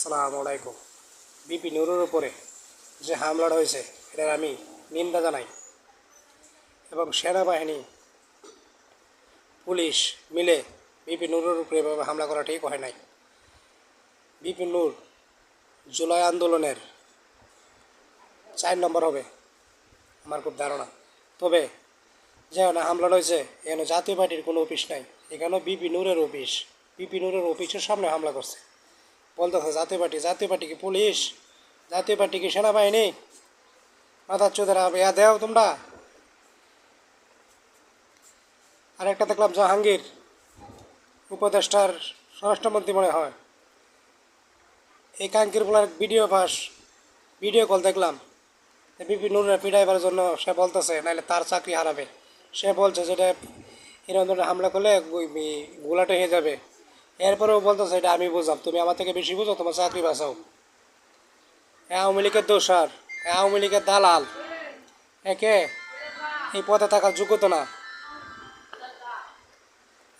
আসসালামু আলাইকুম। বিপি নুরের উপরে যে হামলাটা হয়েছে এটার আমি নিন্দা জানাই এবং সেনাবাহিনী পুলিশ মিলে বিপি নুরের উপরে এভাবে হামলা করা ঠিক হয় নাই। বিপি নূর জুলাই আন্দোলনের 4 নম্বর হবে আমার খুব ধারণা। তবে যেখানে হামলাটা হয়েছে এখানে জাতীয় পার্টির কোনো অফিস নাই, এখানেও বিপি নুরের অফিস। বিপি নুরের অফিসের সামনে হামলা করছে, বলতেছে জাতীয় পার্টি কি পুলিশ, জাতীয় পার্টি কি সেনাবাহিনী? মাথার চোদেরা ইয়া দেও তোমরা। আরেকটা দেখলাম জাহাঙ্গীর উপদেষ্টার স্বরাষ্ট্রমন্ত্রী মনে হয়, এই কাঙ্কির বলার ভিডিও কল দেখলাম বিপি নুরের পিড়াইবার জন্য। সে বলতেছে নাহলে তার চাকরি হারাবে। সে বলছে যেটা এরকম ধরনের হামলা করলে গোলাটে হয়ে যাবে। এরপরেও বলতেছে এটা আমি বুঝাম, তুমি আমার থেকে বেশি বুঝো, তোমার চাকরি বাঁচাও। আওয়ামী লীগের দোষর, আওয়ামী লীগের দালাল, একে এই পদে থাকার যোগ্যতা না।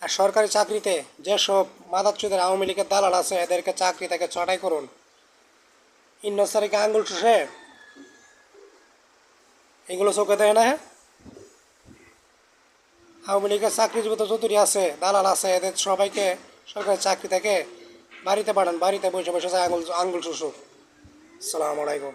আর সরকারি চাকরিতে যেসব মাদারচোদের আওয়ামী লীগের দালাল আছে এদেরকে চাকরি থেকে ছটাই করুন। ইন্নসারিকে আঙ্গুল শুষে এগুলো চোখে দেয় না। আওয়ামী লীগের চাকরিজীবী যতটি আছে দালাল আছে এদের সবাইকে সরকারি চাকরি থেকে বাড়িতে পাঠান, বাড়িতে বসে বসে আঙ্গুল শুষুক। আসসালামু আলাইকুম।